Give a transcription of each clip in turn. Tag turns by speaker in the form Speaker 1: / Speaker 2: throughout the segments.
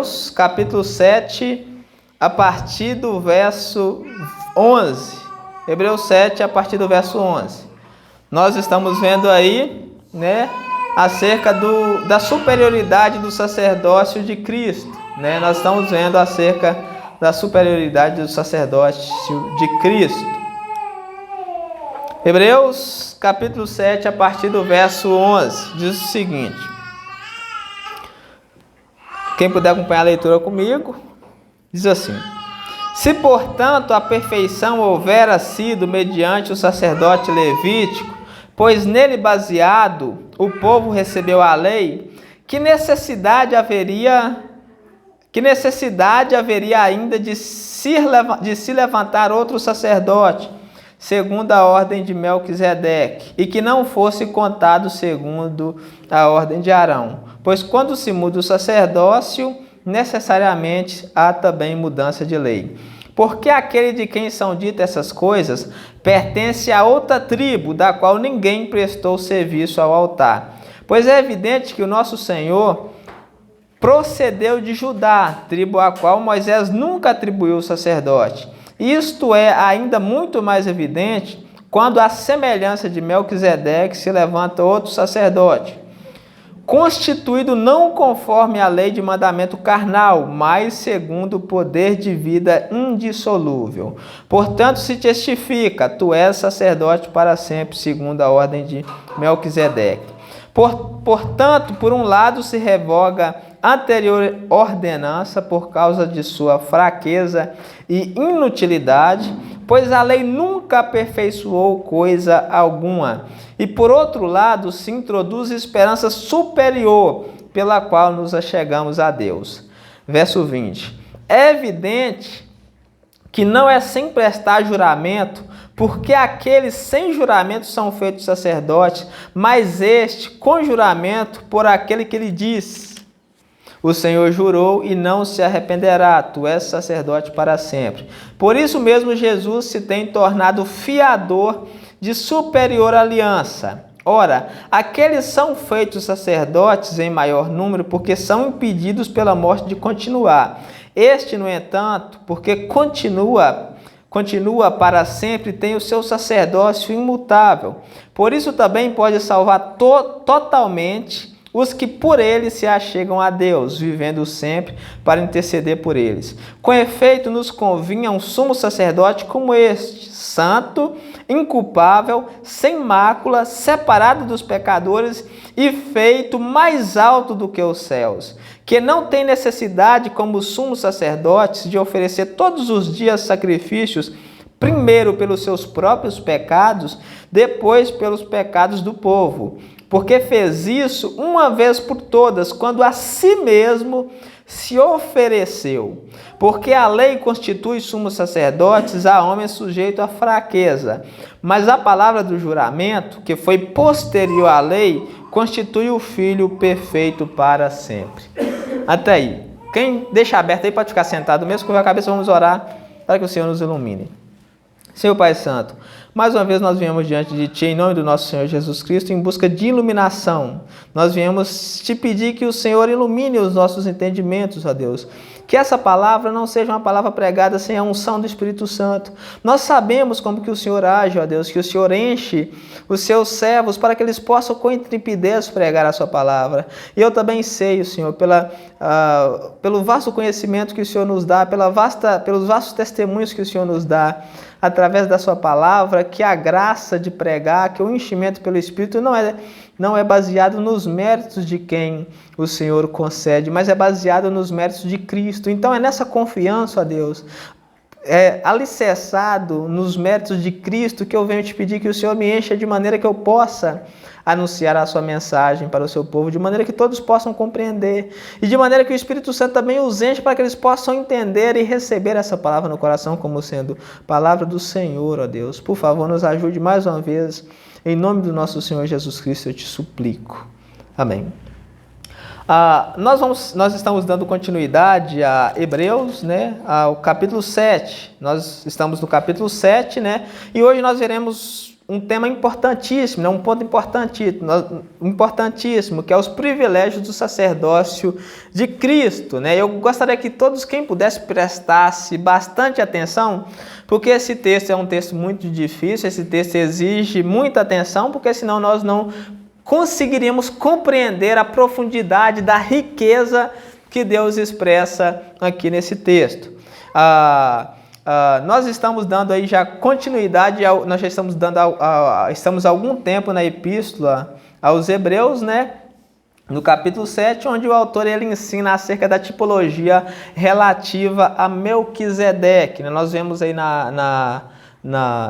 Speaker 1: Hebreus, capítulo 7, a partir do verso 11. Hebreus 7, a partir do verso 11. Nós estamos vendo aí, né, acerca da superioridade do sacerdócio de Cristo, né? Nós estamos vendo acerca da superioridade do sacerdócio de Cristo. Hebreus, capítulo 7, a partir do verso 11, diz o seguinte. Quem puder acompanhar a leitura comigo, diz assim: se, portanto, a perfeição houvera sido mediante o sacerdote levítico, pois nele baseado o povo recebeu a lei, que necessidade haveria ainda de se levantar outro sacerdote, segundo a ordem de Melquisedeque, e que não fosse contado segundo a ordem de Arão? Pois quando se muda o sacerdócio, necessariamente há também mudança de lei. Porque aquele de quem são ditas essas coisas pertence a outra tribo, da qual ninguém prestou serviço ao altar. Pois é evidente que o nosso Senhor procedeu de Judá, tribo a qual Moisés nunca atribuiu o sacerdote. Isto é ainda muito mais evidente quando, à semelhança de Melquisedeque, se levanta outro sacerdote, constituído não conforme a lei de mandamento carnal, mas segundo o poder de vida indissolúvel. Portanto, se testifica: tu és sacerdote para sempre, segundo a ordem de Melquisedeque. Portanto, por um lado se revoga a anterior ordenança por causa de sua fraqueza e inutilidade, pois a lei nunca aperfeiçoou coisa alguma. E por outro lado se introduz esperança superior, pela qual nos achegamos a Deus. Verso 20. É evidente que não é sem prestar juramento, porque aqueles sem juramento são feitos sacerdotes, mas este com juramento por aquele que lhe diz: o Senhor jurou e não se arrependerá, tu és sacerdote para sempre. Por isso mesmo Jesus se tem tornado fiador de superior aliança. Ora, aqueles são feitos sacerdotes em maior número porque são impedidos pela morte de continuar. Este, no entanto, porque continua para sempre, tem o seu sacerdócio imutável. Por isso também pode salvar totalmente os que por ele se achegam a Deus, vivendo sempre para interceder por eles. Com efeito, nos convinha um sumo sacerdote como este, santo, inculpável, sem mácula, separado dos pecadores e feito mais alto do que os céus, que não tem necessidade, como os sumos sacerdotes, de oferecer todos os dias sacrifícios, primeiro pelos seus próprios pecados, depois pelos pecados do povo, porque fez isso uma vez por todas, quando a si mesmo se ofereceu. Porque a lei constitui sumos sacerdotes a homens sujeitos à fraqueza, mas a palavra do juramento, que foi posterior à lei, constitui o Filho perfeito para sempre. Até aí. Quem deixa aberto aí pode ficar sentado mesmo, com a cabeça vamos orar para que o Senhor nos ilumine. Senhor Pai Santo, mais uma vez nós viemos diante de Ti, em nome do nosso Senhor Jesus Cristo, em busca de iluminação. Nós viemos te pedir que o Senhor ilumine os nossos entendimentos, ó Deus. Que essa palavra não seja uma palavra pregada sem a unção do Espírito Santo. Nós sabemos como que o Senhor age, ó Deus, que o Senhor enche os seus servos para que eles possam com intrepidez pregar a sua palavra. E eu também sei, Senhor, pelo vasto conhecimento que o Senhor nos dá, pelos vastos testemunhos que o Senhor nos dá, através da sua palavra, que a graça de pregar, que o enchimento pelo Espírito não é baseado nos méritos de quem o Senhor concede, mas é baseado nos méritos de Cristo. Então é nessa confiança, ó Deus, alicerçado nos méritos de Cristo, que eu venho te pedir que o Senhor me encha de maneira que eu possa anunciar a sua mensagem para o seu povo, de maneira que todos possam compreender, e de maneira que o Espírito Santo também os enche para que eles possam entender e receber essa palavra no coração como sendo palavra do Senhor, ó Deus. Por favor, nos ajude mais uma vez, em nome do nosso Senhor Jesus Cristo, eu te suplico. Amém. Nós estamos dando continuidade a Hebreus, né, ao capítulo 7. Nós estamos no capítulo 7, né, e hoje nós veremos um tema importantíssimo, né? Um ponto importantíssimo, que é os privilégios do sacerdócio de Cristo, né? Eu gostaria que todos, quem pudesse, prestasse bastante atenção, porque esse texto é um texto muito difícil, esse texto exige muita atenção, porque senão nós não conseguiríamos compreender a profundidade da riqueza que Deus expressa aqui nesse texto. Nós estamos dando aí já continuidade, nós já estamos dando, estamos há algum tempo na epístola aos Hebreus, né? No capítulo 7, onde o autor ele ensina acerca da tipologia relativa a Melquisedeque, né? Nós vemos aí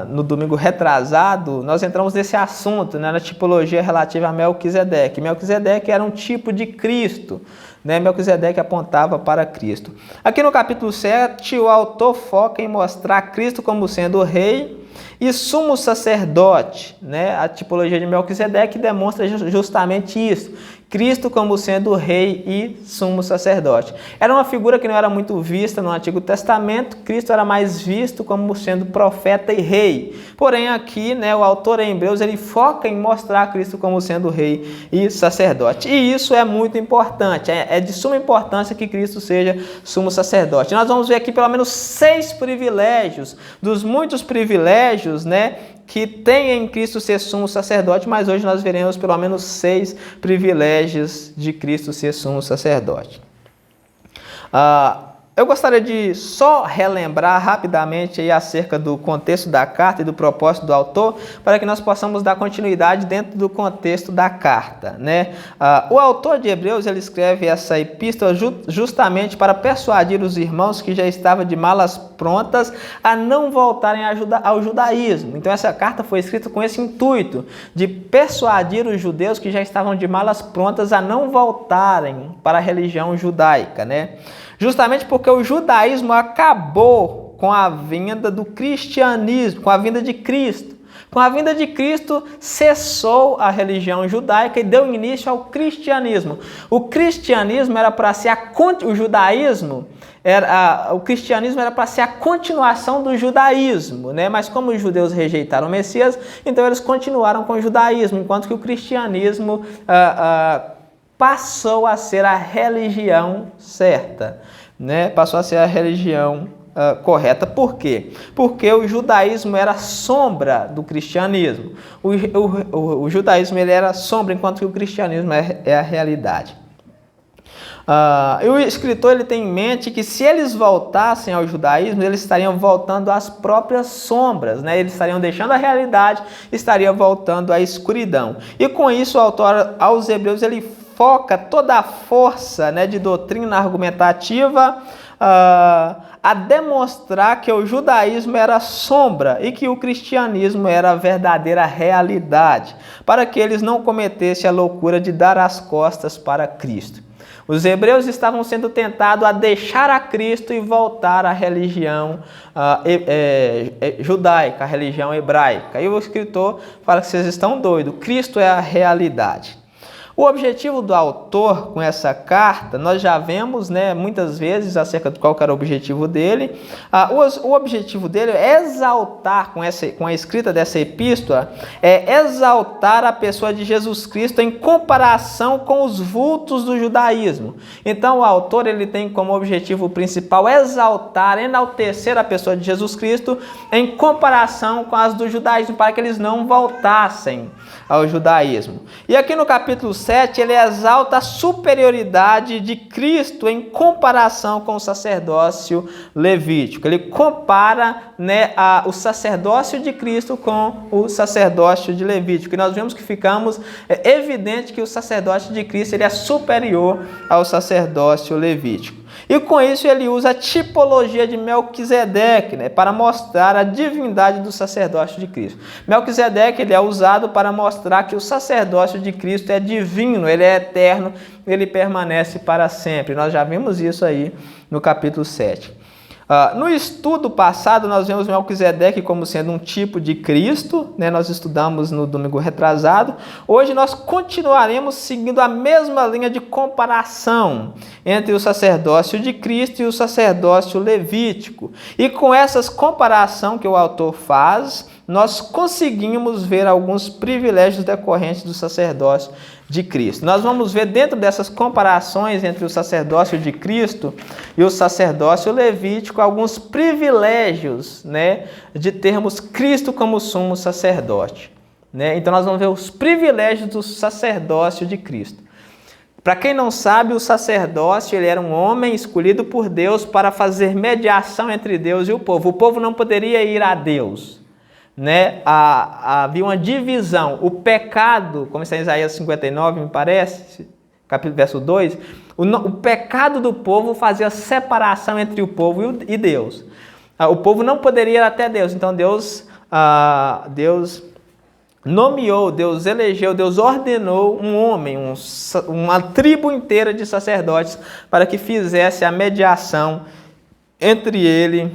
Speaker 1: no domingo retrasado, nós entramos nesse assunto, né, na tipologia relativa a Melquisedeque. Melquisedeque era um tipo de Cristo, né? Melquisedeque apontava para Cristo. Aqui no capítulo 7, o autor foca em mostrar Cristo como sendo o rei e sumo sacerdote, né? A tipologia de Melquisedeque demonstra justamente isso. Cristo como sendo o rei e sumo sacerdote. Era uma figura que não era muito vista no Antigo Testamento. Cristo era mais visto como sendo profeta e rei. Porém aqui, né, o autor em Hebreus, ele foca em mostrar Cristo como sendo rei e sacerdote. E isso é muito importante. É de suma importância que Cristo seja sumo sacerdote. Nós vamos ver aqui pelo menos 6 privilégios, dos muitos privilégios, né, que tem em Cristo ser sumo sacerdote, mas hoje nós veremos pelo menos 6 privilégios de Cristo ser sumo sacerdote. Eu gostaria de só relembrar rapidamente aí acerca do contexto da carta e do propósito do autor, para que nós possamos dar continuidade dentro do contexto da carta, né? O autor de Hebreus ele escreve essa epístola justamente para persuadir os irmãos que já estavam de malas prontas a não voltarem ao judaísmo. Então essa carta foi escrita com esse intuito de persuadir os judeus que já estavam de malas prontas a não voltarem para a religião judaica, né? Justamente porque o judaísmo acabou com a vinda do cristianismo, com a vinda de Cristo. Com a vinda de Cristo, cessou a religião judaica e deu início ao cristianismo. O cristianismo era para ser o judaísmo, o cristianismo era para ser a continuação do judaísmo, né? Mas como os judeus rejeitaram o Messias, então eles continuaram com o judaísmo, enquanto que o cristianismo passou a ser a religião certa, né? Passou a ser a religião correta. Por quê? Porque o judaísmo era sombra do cristianismo. O judaísmo ele era sombra, enquanto que o cristianismo é a realidade. E o escritor ele tem em mente que se eles voltassem ao judaísmo, eles estariam voltando às próprias sombras, né? Eles estariam deixando a realidade, estariam voltando à escuridão. E com isso o autor aos Hebreus ele foca toda a força, né, de doutrina argumentativa a demonstrar que o judaísmo era sombra e que o cristianismo era a verdadeira realidade, para que eles não cometessem a loucura de dar as costas para Cristo. Os hebreus estavam sendo tentados a deixar a Cristo e voltar à religião judaica, à religião hebraica. E o escritor fala que vocês estão doidos, Cristo é a realidade. O objetivo do autor com essa carta, nós já vemos, né, muitas vezes acerca de qual era o objetivo dele. O objetivo dele é exaltar, com a escrita dessa epístola, exaltar a pessoa de Jesus Cristo em comparação com os vultos do judaísmo. Então o autor ele tem como objetivo principal exaltar, enaltecer a pessoa de Jesus Cristo em comparação com as do judaísmo, para que eles não voltassem ao judaísmo. E aqui no capítulo 7, ele exalta a superioridade de Cristo em comparação com o sacerdócio levítico. Ele compara, né, o sacerdócio de Cristo com o sacerdócio de Levítico. E nós vemos que ficamos evidente que o sacerdócio de Cristo ele é superior ao sacerdócio levítico. E com isso ele usa a tipologia de Melquisedeque, né, para mostrar a divindade do sacerdócio de Cristo. Melquisedeque ele é usado para mostrar que o sacerdócio de Cristo é divino, ele é eterno, ele permanece para sempre. Nós já vimos isso aí no capítulo 7. No estudo passado, nós vemos Melquisedeque como sendo um tipo de Cristo, né? Nós estudamos no domingo retrasado. Hoje nós continuaremos seguindo a mesma linha de comparação entre o sacerdócio de Cristo e o sacerdócio levítico. E com essas comparações que o autor faz, nós conseguimos ver alguns privilégios decorrentes do sacerdócio de Cristo. Nós vamos ver dentro dessas comparações entre o sacerdócio de Cristo e o sacerdócio levítico alguns privilégios, né, de termos Cristo como sumo sacerdote, né? Então nós vamos ver os privilégios do sacerdócio de Cristo. Para quem não sabe, o sacerdócio ele era um homem escolhido por Deus para fazer mediação entre Deus e o povo. O povo não poderia ir a Deus, né? Havia uma divisão. O pecado, como está em Isaías 59, me parece, capítulo verso 2, o pecado do povo fazia separação entre o povo e Deus. O povo não poderia ir até Deus. Então Deus nomeou, Deus elegeu, Deus ordenou um homem, uma tribo inteira de sacerdotes para que fizesse a mediação entre ele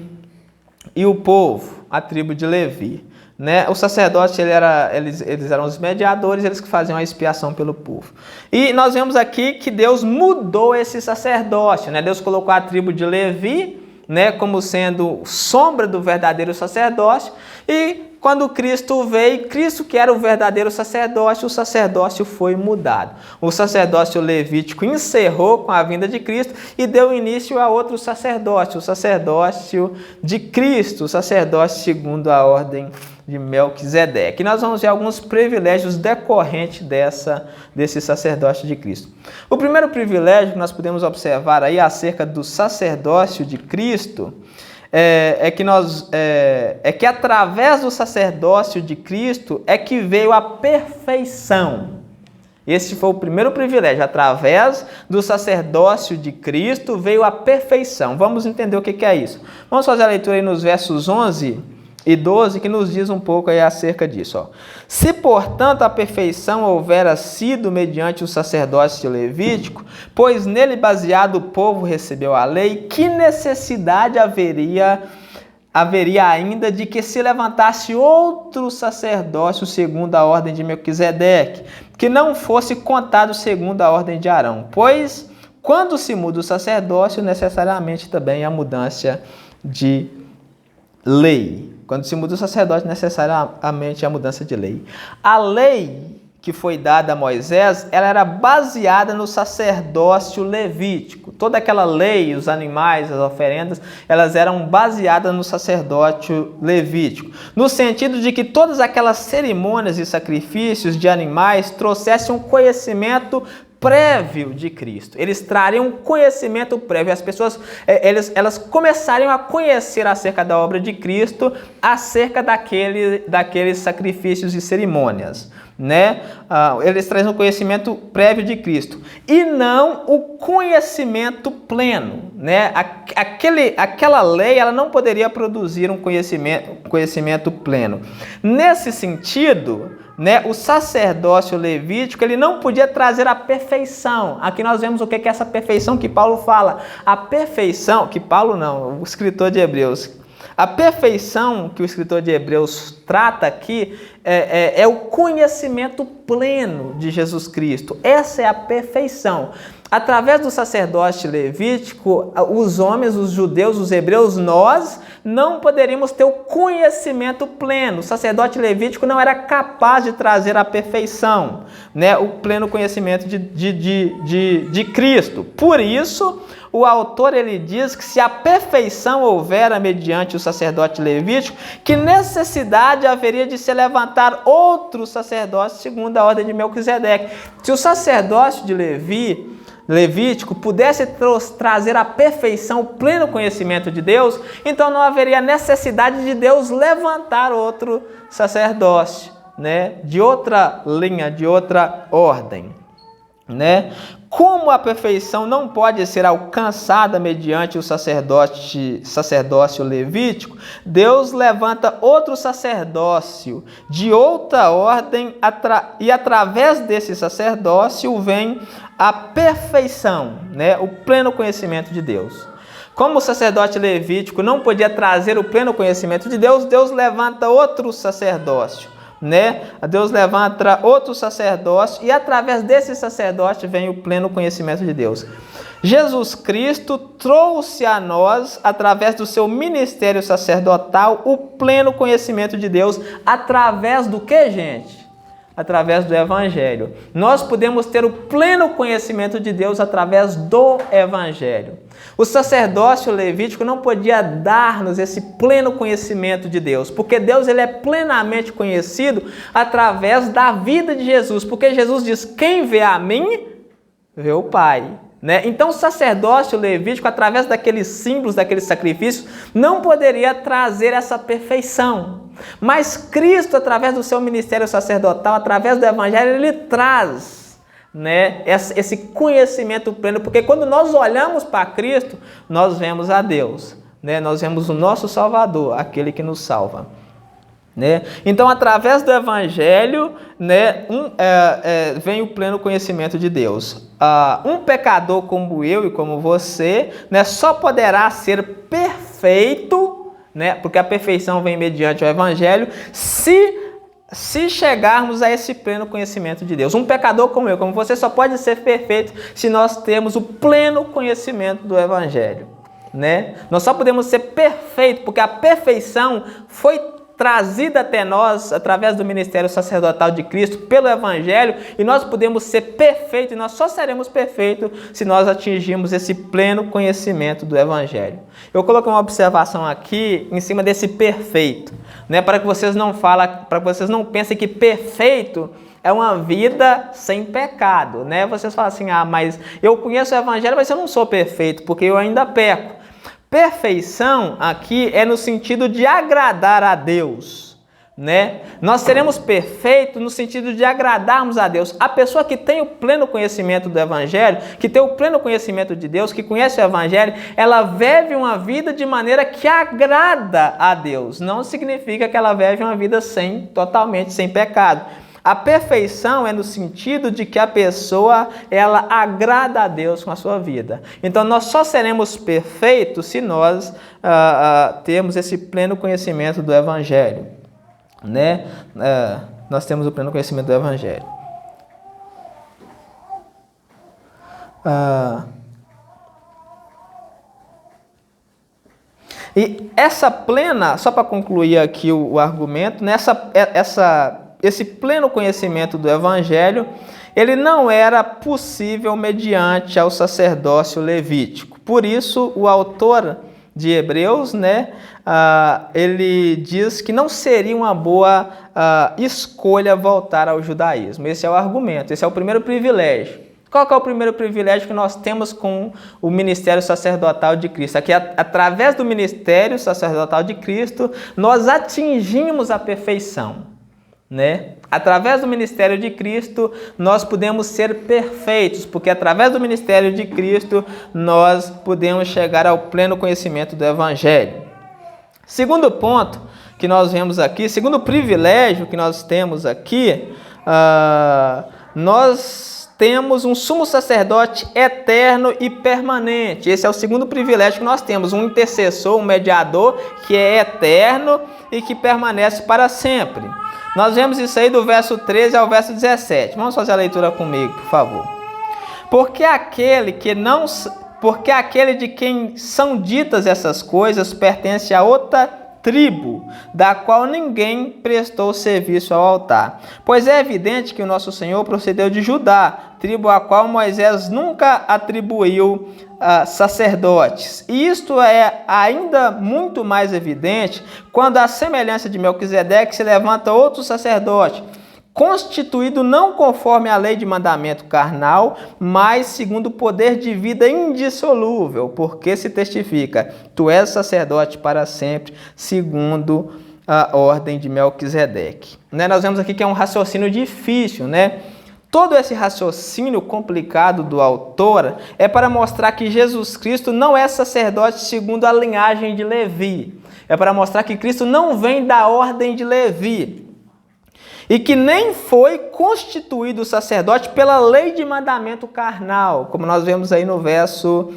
Speaker 1: e o povo, a tribo de Levi, né? O sacerdote eles eram os mediadores, eles que faziam a expiação pelo povo. E nós vemos aqui que Deus mudou esse sacerdócio, né? Deus colocou a tribo de Levi, né, como sendo sombra do verdadeiro sacerdócio, e quando Cristo veio, Cristo que era o verdadeiro sacerdócio, o sacerdócio foi mudado. O sacerdócio levítico encerrou com a vinda de Cristo e deu início a outro sacerdócio, o sacerdócio de Cristo, o sacerdócio segundo a ordem de Melquisedeque. E nós vamos ver alguns privilégios decorrentes desse sacerdócio de Cristo. O primeiro privilégio que nós podemos observar aí acerca do sacerdócio de Cristo é que através do sacerdócio de Cristo é que veio a perfeição. Esse foi o primeiro privilégio. Através do sacerdócio de Cristo veio a perfeição. Vamos entender o que é isso. Vamos fazer a leitura aí nos versos 11 e 12, que nos diz um pouco aí acerca disso. Ó. Se, portanto, a perfeição houvera sido mediante o sacerdócio levítico, pois nele baseado o povo recebeu a lei, que necessidade haveria ainda de que se levantasse outro sacerdócio segundo a ordem de Melquisedeque, que não fosse contado segundo a ordem de Arão? Pois, quando se muda o sacerdócio, necessariamente também há mudança de lei. Quando se muda o sacerdócio, necessariamente a mudança de lei. A lei que foi dada a Moisés, ela era baseada no sacerdócio levítico. Toda aquela lei, os animais, as oferendas, elas eram baseadas no sacerdócio levítico. No sentido de que todas aquelas cerimônias e sacrifícios de animais trouxessem um conhecimento prévio de Cristo. Eles trariam um conhecimento prévio. As pessoas elas começariam a conhecer acerca da obra de Cristo, acerca daqueles sacrifícios e cerimônias, né? Eles trazem um conhecimento prévio de Cristo e não o conhecimento pleno, né? Aquela lei ela não poderia produzir um conhecimento pleno. Nesse sentido, né, o sacerdócio levítico ele não podia trazer a perfeição. Aqui nós vemos o que é essa perfeição que Paulo fala. A perfeição, que Paulo não, o escritor de Hebreus. A perfeição que o escritor de Hebreus trata aqui é o conhecimento pleno de Jesus Cristo. Essa é a perfeição. Através do sacerdócio levítico, os homens, os judeus, os hebreus, nós não poderíamos ter o conhecimento pleno. O sacerdote levítico não era capaz de trazer a perfeição, né? O pleno conhecimento de Cristo. Por isso, o autor ele diz que se a perfeição houvera mediante o sacerdote levítico, que necessidade haveria de se levantar outro sacerdócio segundo a ordem de Melquisedeque. Se o sacerdócio de Levítico pudesse trazer a perfeição, o pleno conhecimento de Deus, então não haveria necessidade de Deus levantar outro sacerdócio, né? De outra linha, de outra ordem, né? Como a perfeição não pode ser alcançada mediante o sacerdócio levítico, Deus levanta outro sacerdócio de outra ordem e através desse sacerdócio vem a perfeição, né? O pleno conhecimento de Deus. Como o sacerdote levítico não podia trazer o pleno conhecimento de Deus, Deus levanta outro sacerdócio, né? Deus levanta outro sacerdócio e através desse sacerdote vem o pleno conhecimento de Deus. Jesus Cristo trouxe a nós, através do seu ministério sacerdotal, o pleno conhecimento de Deus. Através do que, gente? Através do Evangelho. Nós podemos ter o pleno conhecimento de Deus através do Evangelho. O sacerdócio levítico não podia dar-nos esse pleno conhecimento de Deus, porque Deus ele é plenamente conhecido através da vida de Jesus, porque Jesus diz, quem vê a mim, vê o Pai. Né? Então o sacerdócio levítico, através daqueles símbolos, daqueles sacrifícios, não poderia trazer essa perfeição. Mas Cristo, através do seu ministério sacerdotal, através do Evangelho, ele traz, né, esse conhecimento pleno, porque quando nós olhamos para Cristo, nós vemos a Deus, né? Nós vemos o nosso Salvador, aquele que nos salva. Né? Então, através do Evangelho, né, vem o pleno conhecimento de Deus. Um pecador como eu e como você, né, só poderá ser perfeito, né, porque a perfeição vem mediante o Evangelho, se chegarmos a esse pleno conhecimento de Deus. Um pecador como eu, como você, só pode ser perfeito se nós temos o pleno conhecimento do Evangelho. Né? Nós só podemos ser perfeitos porque a perfeição foi trazida até nós através do ministério sacerdotal de Cristo, pelo Evangelho, e nós podemos ser perfeitos, e nós só seremos perfeitos se nós atingirmos esse pleno conhecimento do Evangelho. Eu coloquei uma observação aqui em cima desse perfeito, né, para que vocês não pensem que perfeito é uma vida sem pecado, né? Vocês falam assim, mas eu conheço o Evangelho, mas eu não sou perfeito, porque eu ainda peco. Perfeição aqui é no sentido de agradar a Deus, né? Nós seremos perfeitos no sentido de agradarmos a Deus. A pessoa que tem o pleno conhecimento do Evangelho, que tem o pleno conhecimento de Deus, que conhece o Evangelho, ela vive uma vida de maneira que agrada a Deus. Não significa que ela vive uma vida totalmente sem pecado. A perfeição é no sentido de que a pessoa, ela agrada a Deus com a sua vida. Então, nós só seremos perfeitos se nós termos esse pleno conhecimento do Evangelho. Né? Nós temos o pleno conhecimento do Evangelho. E essa plena, só para concluir aqui o argumento, né? Esse pleno conhecimento do Evangelho, ele não era possível mediante ao sacerdócio levítico. Por isso, o autor de Hebreus, né, ele diz que não seria uma boa escolha voltar ao judaísmo. Esse é o argumento, esse é o primeiro privilégio. Qual que é o primeiro privilégio que nós temos com o ministério sacerdotal de Cristo? É que através do ministério sacerdotal de Cristo, nós atingimos a perfeição. Né? Através do ministério de Cristo, nós podemos ser perfeitos, porque através do ministério de Cristo, nós podemos chegar ao pleno conhecimento do Evangelho. Segundo ponto que nós vemos aqui, segundo privilégio que nós temos aqui, nós temos um sumo sacerdote eterno e permanente. Esse é o segundo privilégio que nós temos, um intercessor, um mediador que é eterno e que permanece para sempre. Nós vemos isso aí do verso 13 ao verso 17. Vamos fazer a leitura comigo, por favor. Porque aquele de quem são ditas essas coisas pertence a outra tribo, da qual ninguém prestou serviço ao altar. Pois é evidente que o nosso Senhor procedeu de Judá, tribo a qual Moisés nunca atribuiu sacerdotes. E isto é ainda muito mais evidente quando, à semelhança de Melquisedeque, se levanta outro sacerdote, constituído não conforme a lei de mandamento carnal, mas segundo o poder de vida indissolúvel, porque se testifica, tu és sacerdote para sempre, segundo a ordem de Melquisedeque. Né? Nós vemos aqui que é um raciocínio difícil, né? Todo esse raciocínio complicado do autor é para mostrar que Jesus Cristo não é sacerdote segundo a linhagem de Levi. É para mostrar que Cristo não vem da ordem de Levi. e que nem foi constituído sacerdote pela lei de mandamento carnal, como nós vemos aí no verso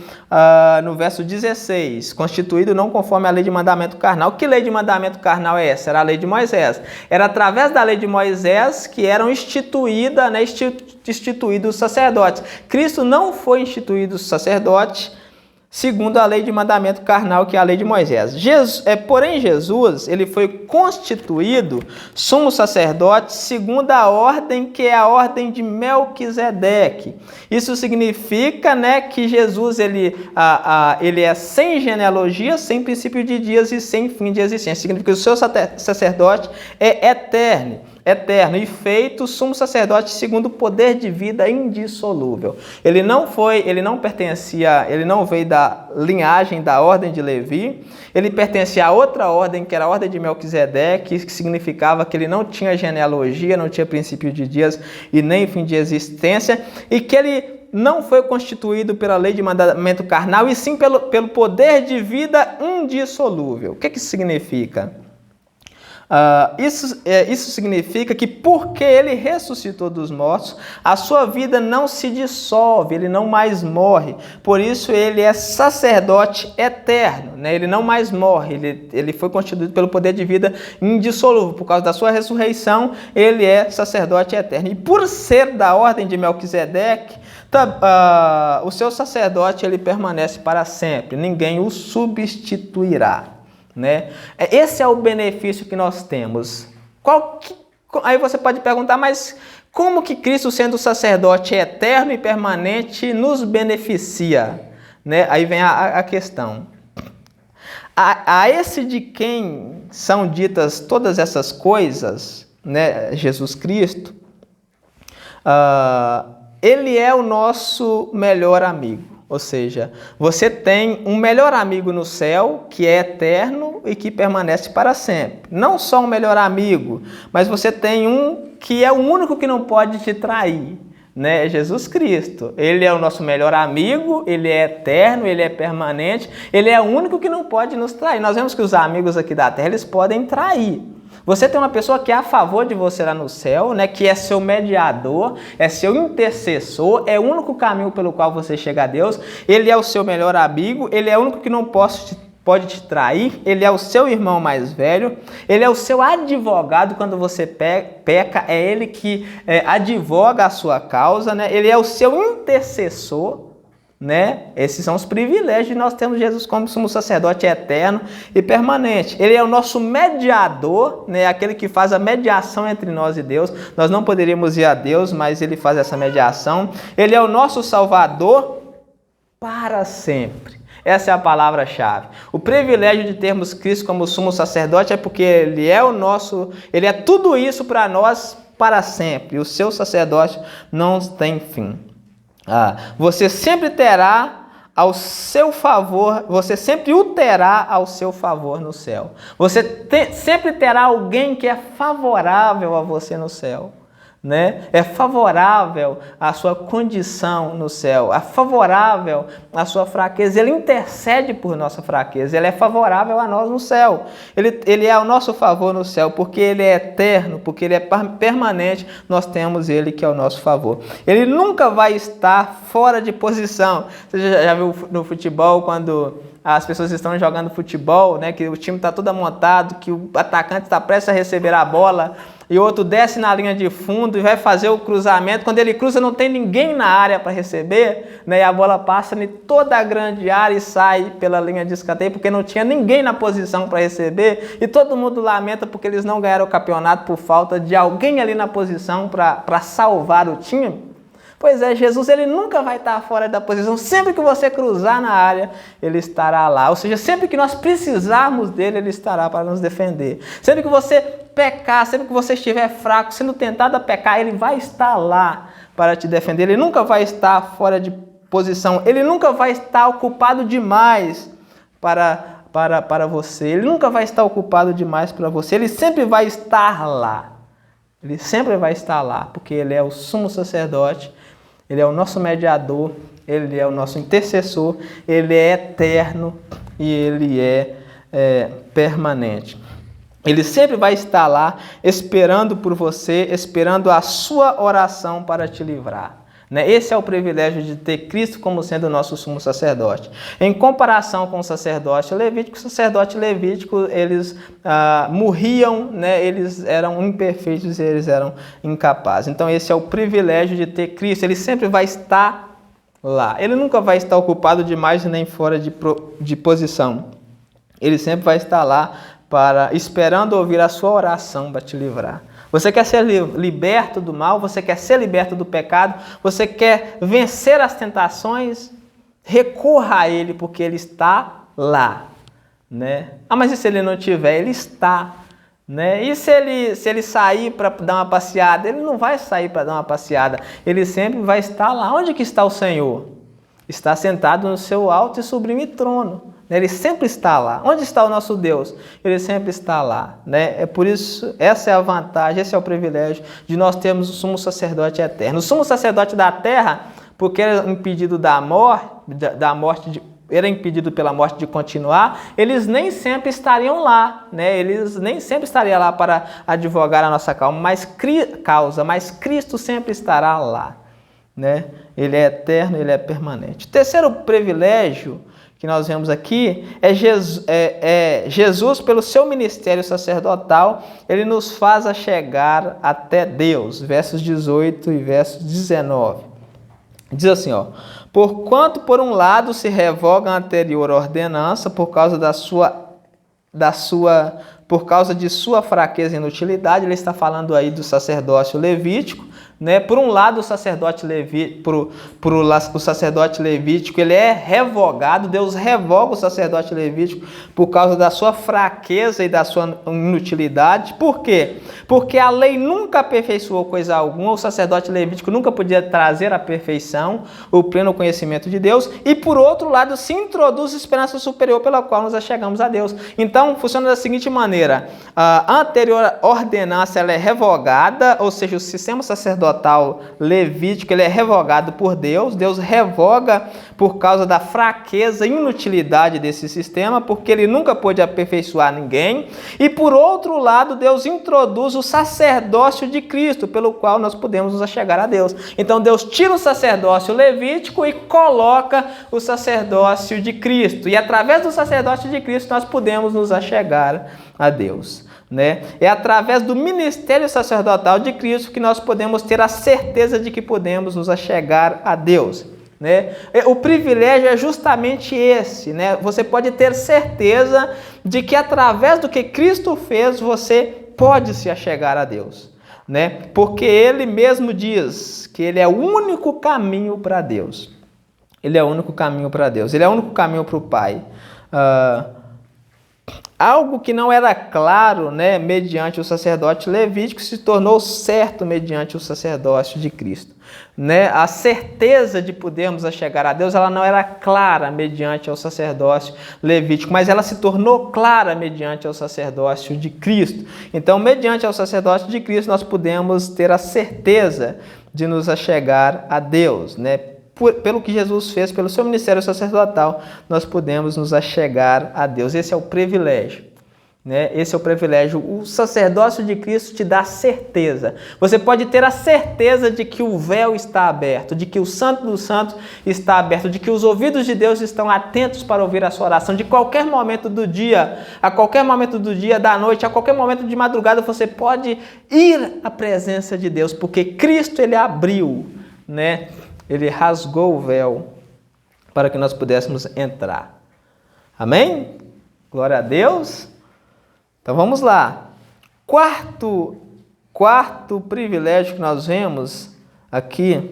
Speaker 1: 16, constituído não conforme a lei de mandamento carnal. Que lei de mandamento carnal é essa? Era a lei de Moisés. Era através da lei de Moisés que eram instituídos os sacerdotes. Cristo não foi instituído sacerdote segundo a lei de mandamento carnal, que é a lei de Moisés. Porém, Jesus, ele foi constituído sumo sacerdote segundo a ordem, que é a ordem de Melquisedeque. Isso significa, que Jesus ele é sem genealogia, sem princípio de dias e sem fim de existência. Significa que o seu sacerdote é eterno e feito sumo sacerdote segundo o poder de vida indissolúvel. Ele não veio da linhagem da ordem de Levi, ele pertencia a outra ordem, que era a ordem de Melquisedeque, que significava que ele não tinha genealogia, não tinha princípio de dias e nem fim de existência, e que ele não foi constituído pela lei de mandamento carnal, e sim pelo poder de vida indissolúvel. O que isso significa? Isso significa que porque ele ressuscitou dos mortos, a sua vida não se dissolve, ele não mais morre. Por isso ele é sacerdote eterno, ele não mais morre, ele foi constituído pelo poder de vida indissolúvel. Por causa da sua ressurreição, ele é sacerdote eterno. E por ser da ordem de Melquisedeque, o seu sacerdote ele permanece para sempre, ninguém o substituirá. Esse é o benefício que nós temos. Aí você pode perguntar, mas como que Cristo, sendo sacerdote eterno e permanente, nos beneficia? Aí vem a questão. A esse de quem são ditas todas essas coisas, Jesus Cristo, ele é o nosso melhor amigo. Ou seja, você tem um melhor amigo no céu, que é eterno e que permanece para sempre. Não só um melhor amigo, mas você tem um que é o único que não pode te trair, é Jesus Cristo. Ele é o nosso melhor amigo, ele é eterno, ele é permanente, ele é o único que não pode nos trair. Nós vemos que os amigos aqui da terra, eles podem trair. Você tem uma pessoa que é a favor de você lá no céu, que é seu mediador, é seu intercessor, é o único caminho pelo qual você chega a Deus. Ele é o seu melhor amigo, ele é o único que não pode te trair, ele é o seu irmão mais velho, ele é o seu advogado quando você peca, é ele que advoga a sua causa, ele é o seu intercessor. Esses são os privilégios de nós termos Jesus como sumo sacerdote eterno e permanente. Ele é o nosso mediador, aquele que faz a mediação entre nós e Deus. Nós não poderíamos ir a Deus, mas ele faz essa mediação. Ele é o nosso Salvador para sempre. Essa é a palavra-chave. O privilégio de termos Cristo como sumo sacerdote é porque ele é tudo isso para nós para sempre. O seu sacerdócio não tem fim. Você sempre terá ao seu favor, você sempre o terá ao seu favor no céu. Você sempre terá alguém que é favorável a você no céu. É favorável à sua condição no céu, é favorável à sua fraqueza. Ele intercede por nossa fraqueza, ele é favorável a nós no céu. Ele é ao nosso favor no céu, porque ele é eterno, porque ele é permanente, nós temos ele que é o nosso favor. Ele nunca vai estar fora de posição. Você já viu no futebol, quando as pessoas estão jogando futebol, que o time está todo montado, que o atacante está prestes a receber a bola, e o outro desce na linha de fundo e vai fazer o cruzamento. Quando ele cruza, não tem ninguém na área para receber, e a bola passa em toda a grande área e sai pela linha de escanteio, porque não tinha ninguém na posição para receber, e todo mundo lamenta porque eles não ganharam o campeonato por falta de alguém ali na posição para salvar o time. Pois é, Jesus ele nunca vai estar fora da posição. Sempre que você cruzar na área, ele estará lá. Ou seja, sempre que nós precisarmos dele, ele estará para nos defender. Sempre que você pecar, sempre que você estiver fraco, sendo tentado a pecar, ele vai estar lá para te defender. Ele nunca vai estar fora de posição. Ele nunca vai estar ocupado demais para você. Ele nunca vai estar ocupado demais para você. Ele sempre vai estar lá. Ele sempre vai estar lá, porque ele é o sumo sacerdote. Ele é o nosso mediador, ele é o nosso intercessor, ele é eterno e ele é permanente. Ele sempre vai estar lá esperando por você, esperando a sua oração para te livrar. Esse é o privilégio de ter Cristo como sendo o nosso sumo sacerdote. Em comparação com o sacerdote levítico, eles morriam, eles eram imperfeitos e eles eram incapazes. Então esse é o privilégio de ter Cristo, ele sempre vai estar lá. Ele nunca vai estar ocupado demais nem fora de posição. Ele sempre vai estar lá esperando ouvir a sua oração para te livrar. Você quer ser liberto do mal? Você quer ser liberto do pecado? Você quer vencer as tentações? Recorra a Ele, porque Ele está lá. Mas e se Ele não estiver? Ele está. E se ele sair para dar uma passeada? Ele não vai sair para dar uma passeada. Ele sempre vai estar lá. Onde que está o Senhor? Está sentado no seu alto e sublime trono. Ele sempre está lá. Onde está o nosso Deus? Ele sempre está lá. É por isso, essa é a vantagem, esse é o privilégio de nós termos o sumo sacerdote eterno. O sumo sacerdote da terra, porque era impedido era impedido pela morte de continuar, eles nem sempre estariam lá. Eles nem sempre estariam lá para advogar a nossa causa, mas Cristo sempre estará lá. Ele é eterno, ele é permanente. O terceiro privilégio que nós vemos aqui é Jesus, pelo seu ministério sacerdotal, ele nos faz chegar até Deus. Versos 18 e versos 19. Diz assim, porquanto por um lado se revoga a anterior ordenança por causa por causa de sua fraqueza e inutilidade. Ele está falando aí do sacerdócio levítico. Por um lado, o sacerdote levítico ele é revogado. Deus revoga o sacerdote levítico por causa da sua fraqueza e da sua inutilidade. Por quê? Porque a lei nunca aperfeiçoou coisa alguma. O sacerdote levítico nunca podia trazer a perfeição, o pleno conhecimento de Deus. E por outro lado, se introduz a esperança superior pela qual nos achegamos a Deus. Então, funciona da seguinte maneira: a anterior ordenança ela é revogada, ou seja, o sistema sacerdotal levítico ele é revogado por Deus. Deus revoga por causa da fraqueza e inutilidade desse sistema, porque ele nunca pôde aperfeiçoar ninguém. E por outro lado, Deus introduz o sacerdócio de Cristo, pelo qual nós podemos nos achegar a Deus. Então Deus tira o sacerdócio levítico e coloca o sacerdócio de Cristo. E através do sacerdócio de Cristo nós podemos nos achegar a Deus. É através do ministério sacerdotal de Cristo que nós podemos ter a certeza de que podemos nos achegar a Deus. O privilégio é justamente esse. Você pode ter certeza de que através do que Cristo fez, você pode se achegar a Deus. Porque Ele mesmo diz que Ele é o único caminho para Deus. Ele é o único caminho para Deus. Ele é o único caminho para o Pai. Algo que não era claro, mediante o sacerdote levítico, se tornou certo mediante o sacerdócio de Cristo. A certeza de podermos chegar a Deus, ela não era clara mediante o sacerdócio levítico, mas ela se tornou clara mediante o sacerdócio de Cristo. Então, mediante o sacerdócio de Cristo, nós podemos ter a certeza de nos achegar a Deus, pelo que Jesus fez, pelo seu ministério sacerdotal, nós podemos nos achegar a Deus. Esse é o privilégio. Esse é o privilégio. O sacerdócio de Cristo te dá certeza. Você pode ter a certeza de que o véu está aberto, de que o Santo dos Santos está aberto, de que os ouvidos de Deus estão atentos para ouvir a sua oração. De qualquer momento do dia, a qualquer momento do dia, da noite, a qualquer momento de madrugada, você pode ir à presença de Deus, porque Cristo ele abriu, Ele rasgou o véu para que nós pudéssemos entrar. Amém? Glória a Deus. Então vamos lá. Quarto privilégio que nós vemos aqui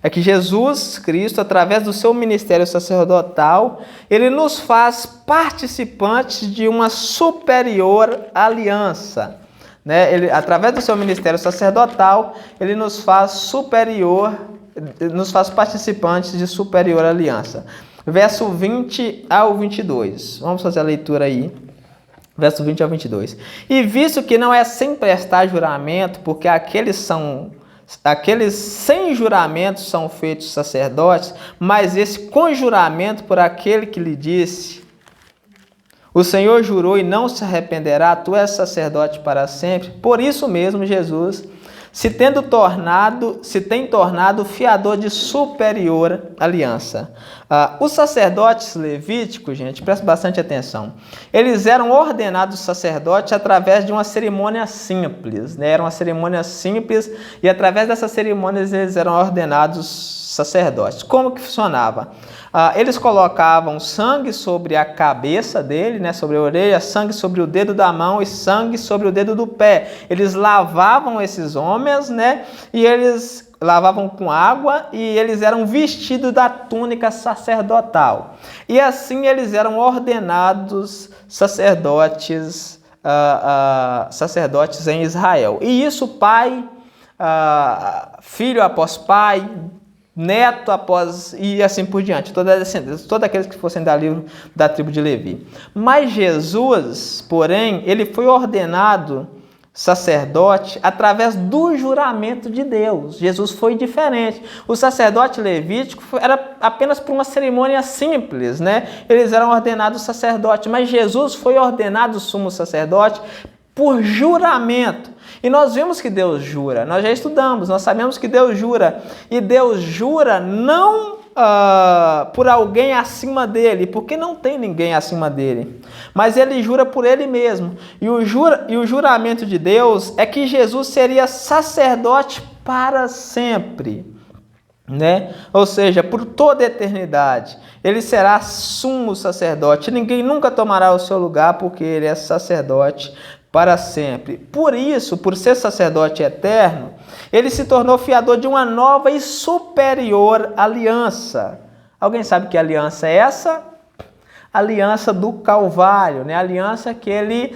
Speaker 1: é que Jesus Cristo, através do seu ministério sacerdotal, ele nos faz participantes de uma superior aliança. Através do seu ministério sacerdotal, ele nos faz participantes de superior aliança. Verso 20 ao 22. Vamos fazer a leitura aí. Verso 20 ao 22. E visto que não é sem prestar juramento, porque aqueles sem juramento são feitos sacerdotes, mas esse com juramento por aquele que lhe disse: O Senhor jurou e não se arrependerá, tu és sacerdote para sempre. Por isso mesmo, Jesus se tem tornado fiador de superior aliança. Os sacerdotes levíticos, gente, presta bastante atenção, eles eram ordenados sacerdotes através de uma cerimônia simples, né? Era uma cerimônia simples e através dessas cerimônias eles eram ordenados sacerdotes. Como que funcionava? Eles colocavam sangue sobre a cabeça dele, né, sobre a orelha, sangue sobre o dedo da mão e sangue sobre o dedo do pé. Eles lavavam esses homens, né, e eles lavavam com água e eles eram vestidos da túnica sacerdotal. E assim eles eram ordenados sacerdotes, sacerdotes em Israel. E isso pai, filho após pai, neto após, e assim por diante, todos aqueles que fossem da tribo de Levi. Mas Jesus, porém, ele foi ordenado sacerdote através do juramento de Deus. Jesus foi diferente. O sacerdote levítico era apenas por uma cerimônia simples, né? Eles eram ordenados sacerdote, mas Jesus foi ordenado sumo sacerdote por juramento. E nós vimos que Deus jura, nós já estudamos, nós sabemos que Deus jura. E Deus jura não por alguém acima dele, porque não tem ninguém acima dele. Mas ele jura por ele mesmo. E o juramento de Deus é que Jesus seria sacerdote para sempre, né? Ou seja, por toda a eternidade. Ele será sumo sacerdote. Ninguém nunca tomará o seu lugar, porque ele é sacerdote para sempre. Por isso, por ser sacerdote eterno, ele se tornou fiador de uma nova e superior aliança. Alguém sabe que aliança é essa? Aliança do Calvário, né? A aliança que ele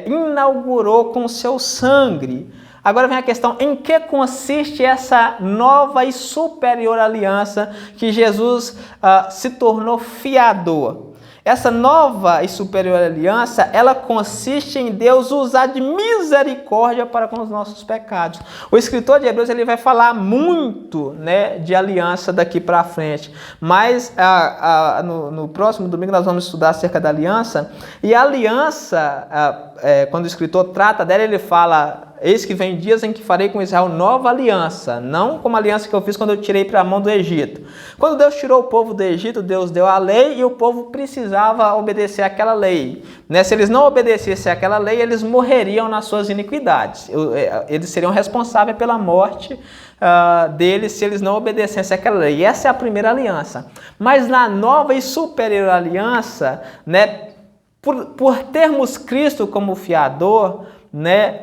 Speaker 1: inaugurou com o seu sangue. Agora vem a questão, em que consiste essa nova e superior aliança que Jesus se tornou fiador? Essa nova e superior aliança, ela consiste em Deus usar de misericórdia para com os nossos pecados. O escritor de Hebreus ele vai falar muito, né, de aliança daqui para frente, mas no próximo domingo nós vamos estudar acerca da aliança. E a aliança, quando o escritor trata dela, ele fala: eis que vem dias em que farei com Israel nova aliança, não como a aliança que eu fiz quando eu tirei para a mão do Egito. Quando Deus tirou o povo do Egito, Deus deu a lei e o povo precisava obedecer àquela lei, né? Se eles não obedecessem àquela lei, eles morreriam nas suas iniquidades. Eles seriam responsáveis pela morte deles se eles não obedecessem àquela lei. E essa é a primeira aliança. Mas na nova e superior aliança, né, por termos Cristo como fiador, né,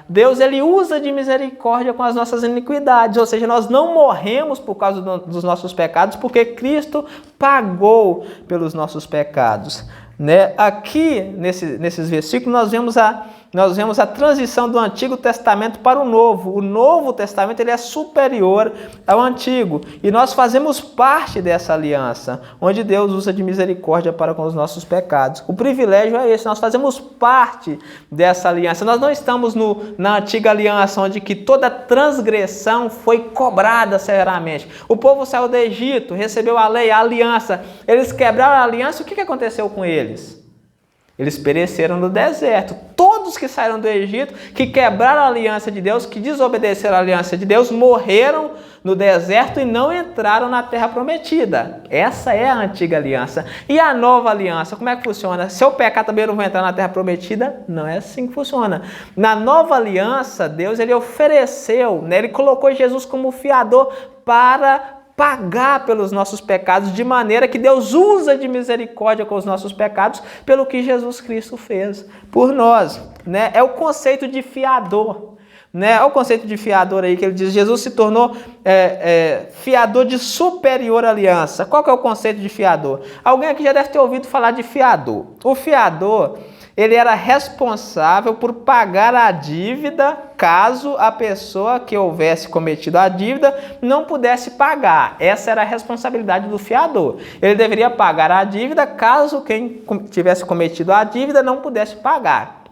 Speaker 1: Deus ele usa de misericórdia com as nossas iniquidades, ou seja, nós não morremos por causa dos nossos pecados, porque Cristo pagou pelos nossos pecados, né? Aqui nesses versículos nós vemos a transição do Antigo Testamento para o Novo. O Novo Testamento ele é superior ao Antigo e nós fazemos parte dessa aliança, onde Deus usa de misericórdia para com os nossos pecados. O privilégio é esse, nós fazemos parte dessa aliança. Nós não estamos na Antiga Aliança, onde que toda transgressão foi cobrada severamente. O povo saiu do Egito, recebeu a lei, a aliança. Eles quebraram a aliança, o que aconteceu com eles? Eles pereceram no deserto. Todos que saíram do Egito, que quebraram a aliança de Deus, que desobedeceram a aliança de Deus, morreram no deserto e não entraram na terra prometida. Essa é a antiga aliança. E a nova aliança, como é que funciona? Se eu pecar também eu não vou entrar na terra prometida? Não é assim que funciona. Na nova aliança, Deus ele ofereceu, né, ele colocou Jesus como fiador para pagar pelos nossos pecados, de maneira que Deus usa de misericórdia com os nossos pecados pelo que Jesus Cristo fez por nós, né? É o conceito de fiador, né? É o conceito de fiador aí que ele diz, Jesus se tornou fiador de superior aliança. Qual que é o conceito de fiador? Alguém aqui já deve ter ouvido falar de fiador. O fiador, ele era responsável por pagar a dívida caso a pessoa que houvesse cometido a dívida não pudesse pagar. Essa era a responsabilidade do fiador. Ele deveria pagar a dívida caso quem tivesse cometido a dívida não pudesse pagar.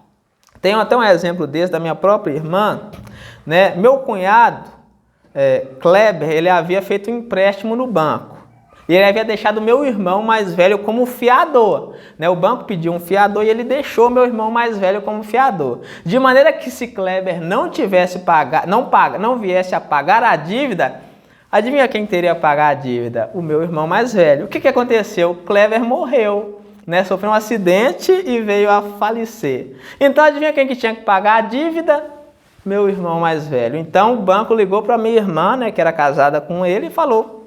Speaker 1: Tenho até um exemplo desse da minha própria irmã, né? Meu cunhado, Kleber, ele havia feito um empréstimo no banco. E ele havia deixado o meu irmão mais velho como fiador, né? O banco pediu um fiador e ele deixou meu irmão mais velho como fiador. De maneira que se Kleber não viesse a pagar a dívida, adivinha quem teria que pagar a dívida? O meu irmão mais velho. O que aconteceu? Kleber morreu, né? Sofreu um acidente e veio a falecer. Então adivinha quem que tinha que pagar a dívida? Meu irmão mais velho. Então o banco ligou para minha irmã, né, que era casada com ele, e falou: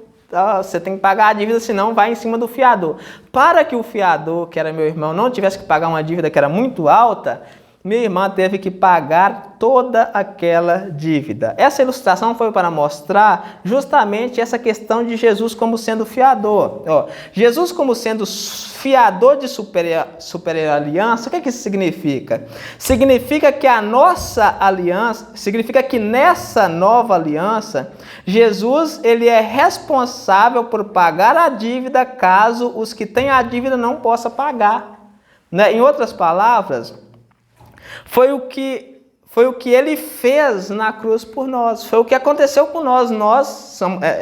Speaker 1: você tem que pagar a dívida, senão vai em cima do fiador. Para que o fiador, que era meu irmão, não tivesse que pagar uma dívida que era muito alta, minha irmã teve que pagar toda aquela dívida. Essa ilustração foi para mostrar justamente essa questão de Jesus como sendo fiador. Jesus como sendo fiador de superior aliança, o que isso significa? Significa que a nossa aliança, significa que nessa nova aliança, Jesus ele é responsável por pagar a dívida caso os que têm a dívida não possam pagar. Né? Em outras palavras, foi o que ele fez na cruz por nós. Foi o que aconteceu com nós. Nós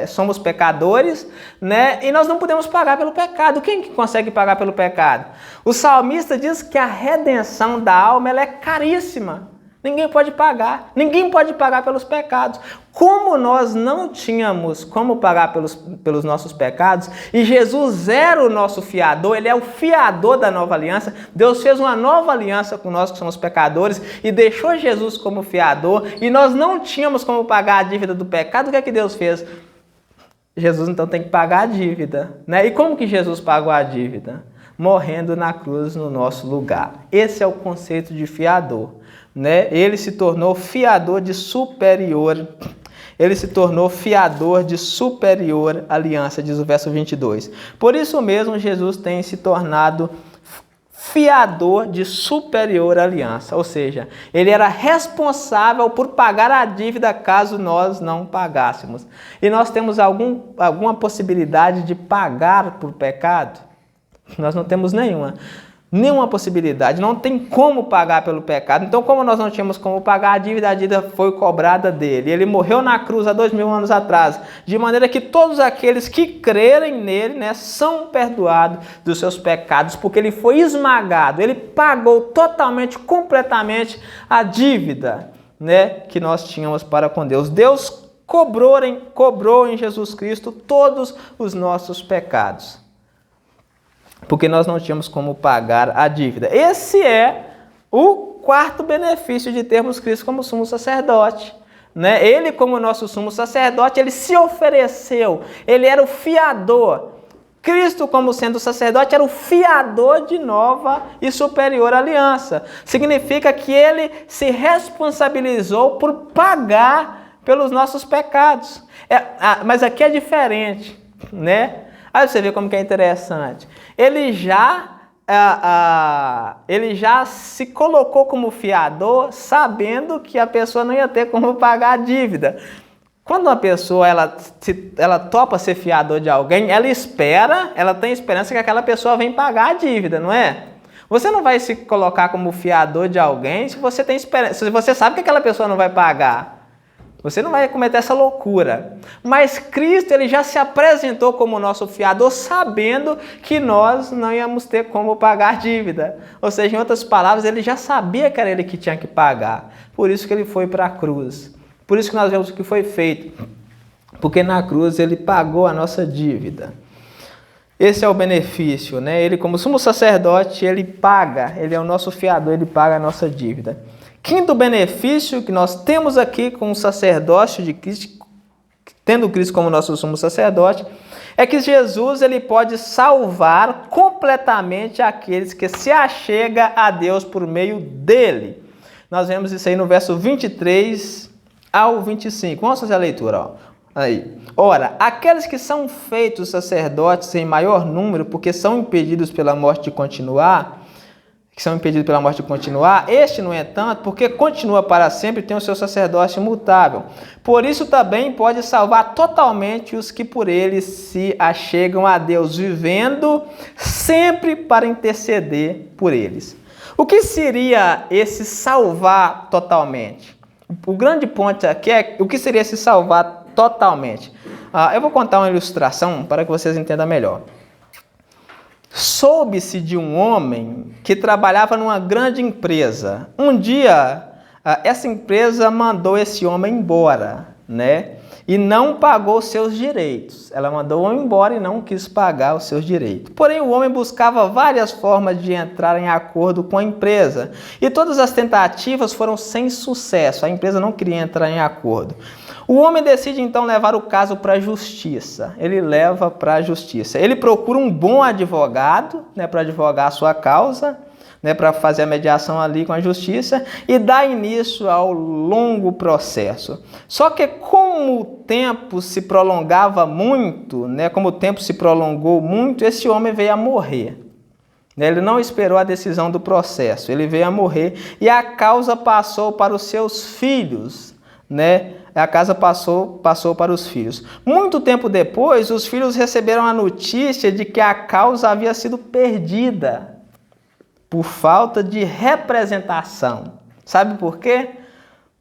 Speaker 1: somos pecadores, né? E nós não podemos pagar pelo pecado. Quem que consegue pagar pelo pecado? O salmista diz que a redenção da alma ela é caríssima. Ninguém pode pagar. Ninguém pode pagar pelos pecados. Como nós não tínhamos como pagar pelos nossos pecados, e Jesus era o nosso fiador, ele é o fiador da nova aliança. Deus fez uma nova aliança com nós que somos pecadores e deixou Jesus como fiador, e nós não tínhamos como pagar a dívida do pecado. O que é que Deus fez? Jesus então tem que pagar a dívida, né? E como que Jesus pagou a dívida? Morrendo na cruz no nosso lugar. Esse é o conceito de fiador, né? Ele se tornou fiador de superior. Ele se tornou fiador de superior aliança, diz o verso 22. Por isso mesmo, Jesus tem se tornado fiador de superior aliança. Ou seja, ele era responsável por pagar a dívida caso nós não pagássemos. E nós temos alguma possibilidade de pagar por pecado? Nós não temos nenhuma possibilidade, não tem como pagar pelo pecado. Então, como nós não tínhamos como pagar a dívida foi cobrada dele. Ele morreu na cruz há 2000 anos atrás, de maneira que todos aqueles que crerem nele, né, são perdoados dos seus pecados, porque ele foi esmagado, ele pagou totalmente, completamente a dívida, né, que nós tínhamos para com Deus. Deus cobrou em Jesus Cristo todos os nossos pecados, porque nós não tínhamos como pagar a dívida. Esse é o quarto benefício de termos Cristo como sumo sacerdote, né? Ele, como nosso sumo sacerdote, ele se ofereceu, ele era o fiador. Cristo, como sendo sacerdote, era o fiador de nova e superior aliança. Significa que ele se responsabilizou por pagar pelos nossos pecados. Mas aqui é diferente, né? Aí você vê como que é interessante. Ele já se colocou como fiador, sabendo que a pessoa não ia ter como pagar a dívida. Quando uma pessoa ela topa ser fiador de alguém, ela tem esperança que aquela pessoa venha pagar a dívida, não é? Você não vai se colocar como fiador de alguém se você tem esperança, se você sabe que aquela pessoa não vai pagar. Você não vai cometer essa loucura. Mas Cristo ele já se apresentou como nosso fiador, sabendo que nós não íamos ter como pagar dívida. Ou seja, em outras palavras, ele já sabia que era ele que tinha que pagar. Por isso que ele foi para a cruz. Por isso que nós vemos o que foi feito. Porque na cruz ele pagou a nossa dívida. Esse é o benefício, né? Ele, como sumo sacerdote, ele paga. Ele é o nosso fiador, ele paga a nossa dívida. Quinto benefício que nós temos aqui com o sacerdócio de Cristo, tendo Cristo como nosso sumo sacerdote, é que Jesus ele pode salvar completamente aqueles que se achegam a Deus por meio dele. Nós vemos isso aí no verso 23 ao 25. Vamos fazer a leitura, ó. Aí. Ora, aqueles que são feitos sacerdotes em maior número, porque são impedidos pela morte de continuar, este, no entanto, porque continua para sempre, tem o seu sacerdócio imutável. Por isso também pode salvar totalmente os que por ele se achegam a Deus, vivendo sempre para interceder por eles. O que seria esse salvar totalmente? O grande ponto aqui é o que seria esse salvar totalmente. Eu vou contar uma ilustração para que vocês entendam melhor. Soube-se de um homem que trabalhava numa grande empresa. Um dia, essa empresa mandou esse homem embora, né? E não pagou seus direitos. Ela mandou o homem embora e não quis pagar os seus direitos. Porém, o homem buscava várias formas de entrar em acordo com a empresa. E todas as tentativas foram sem sucesso. A empresa não queria entrar em acordo. O homem decide então levar o caso para a justiça. Ele leva para a justiça. Ele procura um bom advogado, né, para advogar a sua causa, né, para fazer a mediação ali com a justiça e dá início ao longo processo. Só que como o tempo se prolongava muito, né, como o tempo se prolongou muito, esse homem veio a morrer. Ele não esperou a decisão do processo, ele veio a morrer e a causa passou para os seus filhos, né? A casa passou para os filhos. Muito tempo depois, os filhos receberam a notícia de que a causa havia sido perdida por falta de representação. Sabe por quê?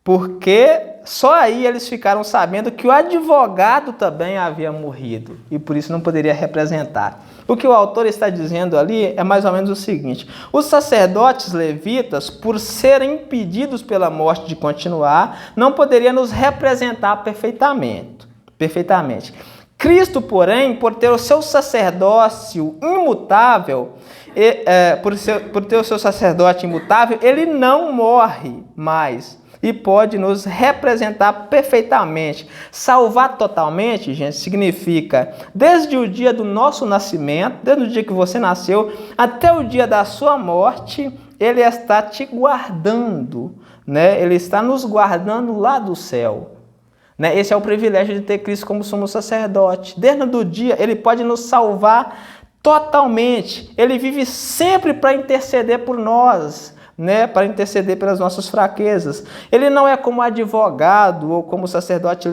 Speaker 1: Porque só aí eles ficaram sabendo que o advogado também havia morrido e por isso não poderia representar. O que o autor está dizendo ali é mais ou menos o seguinte: os sacerdotes levitas, por serem impedidos pela morte de continuar, não poderiam nos representar perfeitamente. Cristo, porém, por ter o seu sacerdócio imutável, por ter o seu sacerdote imutável, ele não morre mais e pode nos representar perfeitamente. Salvar totalmente, gente, significa desde o dia do nosso nascimento, desde o dia que você nasceu, até o dia da sua morte, ele está te guardando, né? Ele está nos guardando lá do céu. Né? Esse é o privilégio de ter Cristo como sumo sacerdote. Desde o dia, ele pode nos salvar totalmente. Ele vive sempre para interceder por nós, né? Para interceder pelas nossas fraquezas. Ele não é como advogado ou como sacerdote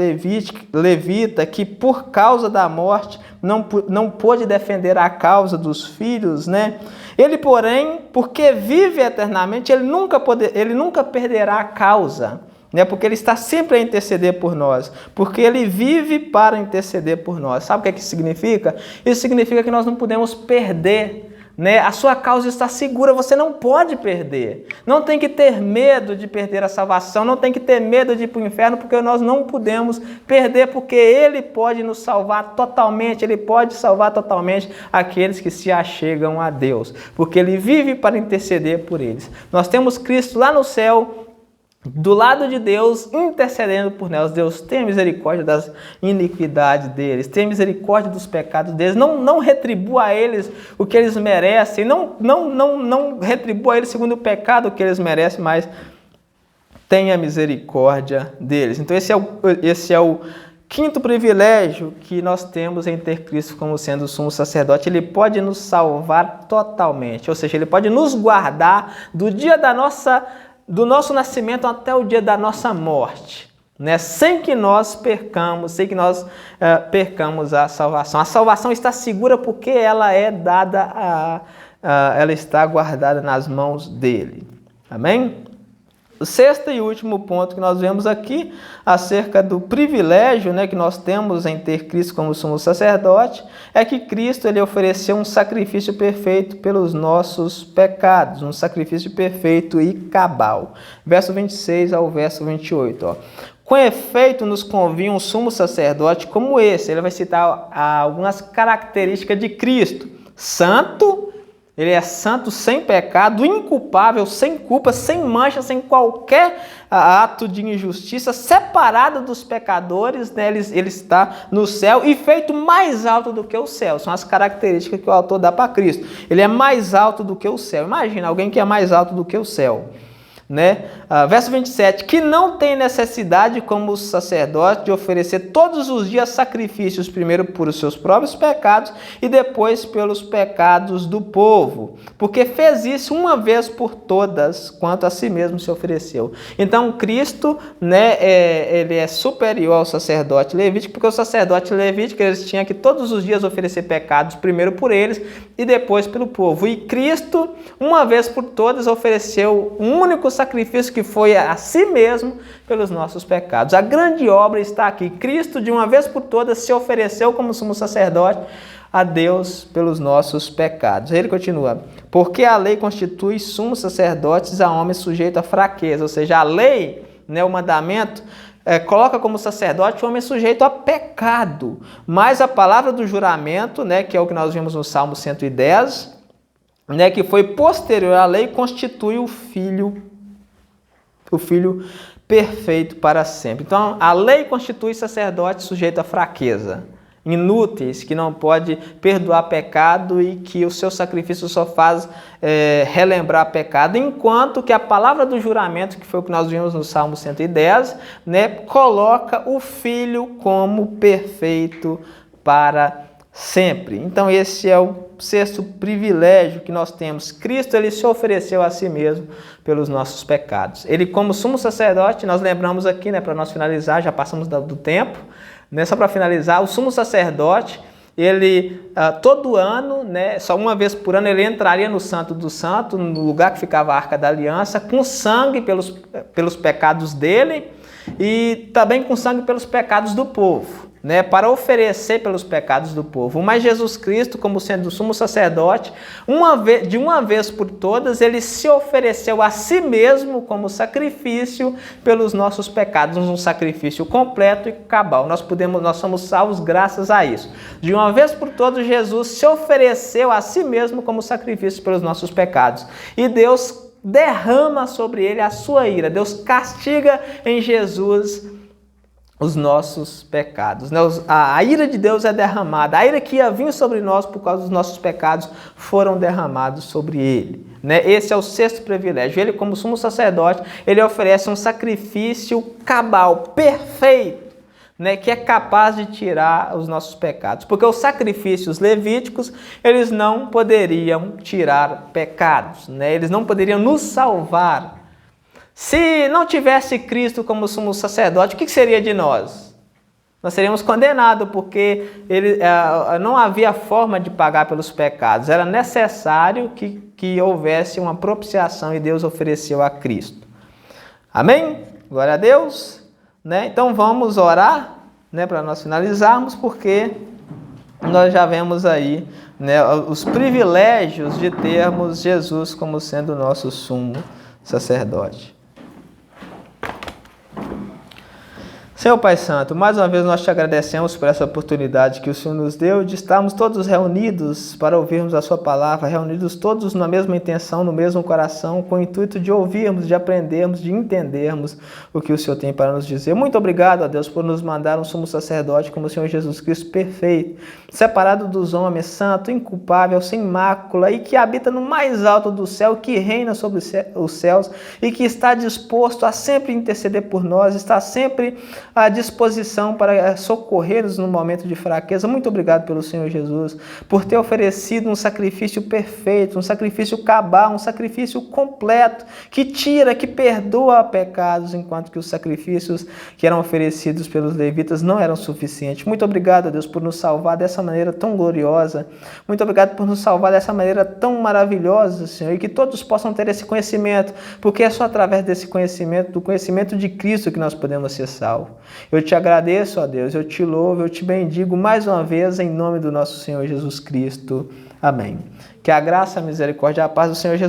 Speaker 1: levita que por causa da morte não pôde defender a causa dos filhos, né? Ele, porém, porque vive eternamente, ele nunca perderá a causa, né? Porque ele está sempre a interceder por nós, porque ele vive para interceder por nós. Sabe o que isso significa? Isso significa que nós não podemos perder, né? A sua causa está segura, você não pode perder. Não tem que ter medo de perder a salvação, não tem que ter medo de ir para o inferno, porque nós não podemos perder, porque ele pode nos salvar totalmente, ele pode salvar totalmente aqueles que se achegam a Deus, porque ele vive para interceder por eles. Nós temos Cristo lá no céu, do lado de Deus, intercedendo por nós. Deus tem misericórdia das iniquidades deles, tem misericórdia dos pecados deles, não retribua a eles o que eles merecem, não retribua a eles segundo o pecado que eles merecem, mas tenha misericórdia deles. Então esse é o quinto privilégio que nós temos em ter Cristo como sendo o sumo sacerdote. Ele pode nos salvar totalmente, ou seja, ele pode nos guardar do dia do nosso nascimento até o dia da nossa morte, né? Sem que nós percamos a salvação. A salvação está segura porque ela é dada, ela está guardada nas mãos dele. Amém? O sexto e último ponto que nós vemos aqui, acerca do privilégio, né, que nós temos em ter Cristo como sumo sacerdote, é que Cristo ele ofereceu um sacrifício perfeito pelos nossos pecados, um sacrifício perfeito e cabal. Verso 26 ao verso 28. Ó. Com efeito, nos convinha um sumo sacerdote como esse. Ele vai citar algumas características de Cristo. Santo. Ele é santo, sem pecado, inculpável, sem culpa, sem mancha, sem qualquer ato de injustiça, separado dos pecadores, né? Ele está no céu e feito mais alto do que o céu. São as características que o autor dá para Cristo. Ele é mais alto do que o céu. Imagina alguém que é mais alto do que o céu. Né? Verso 27, que não tem necessidade como sacerdote de oferecer todos os dias sacrifícios, primeiro por os seus próprios pecados e depois pelos pecados do povo, porque fez isso uma vez por todas, quanto a si mesmo se ofereceu. Então Cristo, né, ele é superior ao sacerdote levítico, porque o sacerdote levítico eles tinham que todos os dias oferecer pecados, primeiro por eles e depois pelo povo. E Cristo, uma vez por todas, ofereceu um único sacrifício que foi a si mesmo pelos nossos pecados. A grande obra está aqui. Cristo, de uma vez por todas, se ofereceu como sumo sacerdote a Deus pelos nossos pecados. Ele continua: porque a lei constitui sumos sacerdotes a homens sujeitos à fraqueza. Ou seja, a lei, né, o mandamento, coloca como sacerdote o homem sujeito a pecado. Mas a palavra do juramento, né, que é o que nós vimos no Salmo 110, né, que foi posterior à lei, constitui o filho perfeito para sempre. Então, a lei constitui sacerdote sujeito à fraqueza, inúteis, que não pode perdoar pecado e que o seu sacrifício só faz relembrar pecado, enquanto que a palavra do juramento, que foi o que nós vimos no Salmo 110, né, coloca o Filho como perfeito para sempre. Então esse é o sexto privilégio que nós temos. Cristo, ele se ofereceu a si mesmo pelos nossos pecados. Ele, como sumo sacerdote, nós lembramos aqui, né, para nós finalizar, já passamos do tempo, né, só para finalizar, o sumo sacerdote, ele todo ano, né, só uma vez por ano, ele entraria no Santo do Santo, no lugar que ficava a Arca da Aliança, com sangue pelos pecados dele e também com sangue pelos pecados do povo, né, para oferecer pelos pecados do povo. Mas Jesus Cristo, como sendo o sumo sacerdote, de uma vez por todas, ele se ofereceu a si mesmo como sacrifício pelos nossos pecados, um sacrifício completo e cabal. Nós somos salvos graças a isso. De uma vez por todas, Jesus se ofereceu a si mesmo como sacrifício pelos nossos pecados. E Deus derrama sobre ele a sua ira. Deus castiga em Jesus os nossos pecados. A ira de Deus é derramada. A ira que ia vir sobre nós por causa dos nossos pecados foram derramados sobre ele. Esse é o sexto privilégio. Ele, como sumo sacerdote, ele oferece um sacrifício cabal, perfeito, que é capaz de tirar os nossos pecados. Porque os sacrifícios levíticos, eles não poderiam tirar pecados. Eles não poderiam nos salvar. Se não tivesse Cristo como sumo sacerdote, o que seria de nós? Nós seríamos condenados, porque não havia forma de pagar pelos pecados. Era necessário que houvesse uma propiciação e Deus ofereceu a Cristo. Amém? Glória a Deus. Então vamos orar, para nós finalizarmos, porque nós já vemos aí, os privilégios de termos Jesus como sendo o nosso sumo sacerdote. Senhor Pai Santo, mais uma vez nós te agradecemos por essa oportunidade que o Senhor nos deu de estarmos todos reunidos para ouvirmos a sua palavra, reunidos todos na mesma intenção, no mesmo coração, com o intuito de ouvirmos, de aprendermos, de entendermos o que o Senhor tem para nos dizer. Muito obrigado, ó Deus, por nos mandar um sumo sacerdote como o Senhor Jesus Cristo, perfeito, separado dos homens, santo, inculpável, sem mácula e que habita no mais alto do céu, que reina sobre os céus e que está disposto a sempre interceder por nós, está sempre à disposição para socorrer-nos no momento de fraqueza. Muito obrigado pelo Senhor Jesus, por ter oferecido um sacrifício perfeito, um sacrifício cabal, um sacrifício completo, que tira, que perdoa pecados, enquanto que os sacrifícios que eram oferecidos pelos levitas não eram suficientes. Muito obrigado, Deus, por nos salvar dessa maneira tão gloriosa. Muito obrigado por nos salvar dessa maneira tão maravilhosa, Senhor, e que todos possam ter esse conhecimento, porque é só através desse conhecimento, do conhecimento de Cristo, que nós podemos ser salvos. Eu te agradeço, ó Deus, eu te louvo, eu te bendigo mais uma vez em nome do nosso Senhor Jesus Cristo. Amém. Que a graça, a misericórdia e a paz do Senhor Jesus